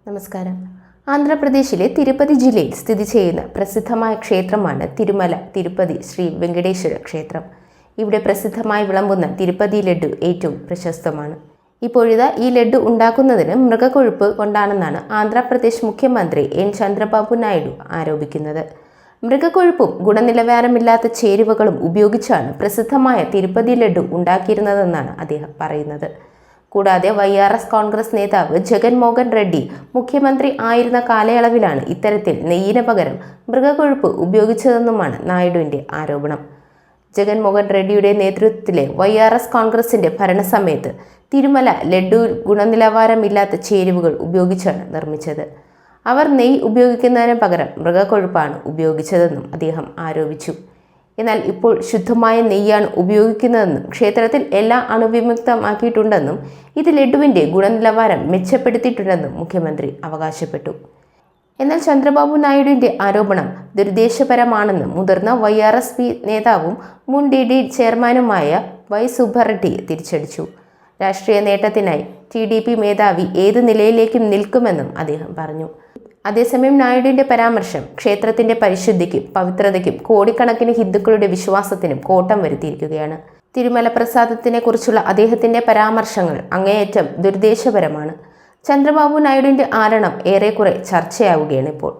നമസ്കാരം. ആന്ധ്രാപ്രദേശിലെ തിരുപ്പതി ജില്ലയിൽ സ്ഥിതി ചെയ്യുന്ന പ്രസിദ്ധമായ ക്ഷേത്രമാണ് തിരുമല തിരുപ്പതി ശ്രീ വെങ്കടേശ്വര ക്ഷേത്രം. ഇവിടെ പ്രസിദ്ധമായി വിളമ്പുന്ന തിരുപ്പതി ലഡ്ഡു ഏറ്റവും പ്രശസ്തമാണ്. ഇപ്പോഴിതാ ഈ ലഡ്ഡു ഉണ്ടാക്കുന്നതിന് മൃഗക്കൊഴുപ്പ് കൊണ്ടാണെന്നാണ് ആന്ധ്രാപ്രദേശ് മുഖ്യമന്ത്രി എൻ ചന്ദ്രബാബു നായിഡു ആരോപിക്കുന്നത്. മൃഗക്കൊഴുപ്പും ഗുണനിലവാരമില്ലാത്ത ചേരുവകളും ഉപയോഗിച്ചാണ് പ്രസിദ്ധമായ തിരുപ്പതി ലഡ്ഡു ഉണ്ടാക്കിയിരുന്നതെന്നാണ് അദ്ദേഹം പറയുന്നത്. കൂടാതെ YRS കോൺഗ്രസ് നേതാവ് ജഗൻമോഹൻ റെഡ്ഡി മുഖ്യമന്ത്രി ആയിരുന്ന കാലയളവിലാണ് ഇത്തരത്തിൽ നെയ്യിന് പകരം മൃഗക്കൊഴുപ്പ് ഉപയോഗിച്ചതെന്നുമാണ് നായിഡുവിൻ്റെ ആരോപണം. ജഗൻമോഹൻ റെഡ്ഡിയുടെ നേതൃത്വത്തിലെ YRS കോൺഗ്രസിൻ്റെ ഭരണസമയത്ത് തിരുമല ലഡ്ഡു ഗുണനിലവാരമില്ലാത്ത ചേരുവകൾ ഉപയോഗിച്ചാണ് നിർമ്മിച്ചത്. അവർ നെയ്യ് ഉപയോഗിക്കുന്നതിന് പകരം മൃഗക്കൊഴുപ്പാണ് ഉപയോഗിച്ചതെന്നും അദ്ദേഹം ആരോപിച്ചു. എന്നാൽ ഇപ്പോൾ ശുദ്ധമായ നെയ്യാണ് ഉപയോഗിക്കുന്നതെന്നും ക്ഷേത്രത്തിൽ എല്ലാം അണുവിമുക്തമാക്കിയിട്ടുണ്ടെന്നും ഇത് ലഡ്ഡുവിൻ്റെ ഗുണനിലവാരം മെച്ചപ്പെടുത്തിയിട്ടുണ്ടെന്നും മുഖ്യമന്ത്രി അവകാശപ്പെട്ടു. എന്നാൽ ചന്ദ്രബാബു നായിഡുവിൻ്റെ ആരോപണം ദുരുദ്ദേശപരമാണെന്ന് മുതിർന്ന YRS നേതാവും മുൻ DD ചെയർമാനുമായ Y സുബ്ബറെഡ്ഡി തിരിച്ചടിച്ചു. രാഷ്ട്രീയ നേട്ടത്തിനായി TDP മേധാവി ഏത് നിലയിലേക്കും നിൽക്കുമെന്നും അദ്ദേഹം പറഞ്ഞു. അതേസമയം നായിഡുവിൻ്റെ പരാമർശം ക്ഷേത്രത്തിൻ്റെ പരിശുദ്ധിക്കും പവിത്രതയ്ക്കും കോടിക്കണക്കിന് ഹിന്ദുക്കളുടെ വിശ്വാസത്തിനും കോട്ടം വരുത്തിയിരിക്കുകയാണ്. തിരുമല പ്രസാദത്തിനെ കുറിച്ചുള്ള അദ്ദേഹത്തിൻ്റെ പരാമർശങ്ങൾ അങ്ങേയറ്റം ദുരുദ്ദേശപരമാണ്. ചന്ദ്രബാബു നായിഡുവിൻ്റെ ആരോപണം ഏറെക്കുറെ ചർച്ചയാവുകയാണ് ഇപ്പോൾ.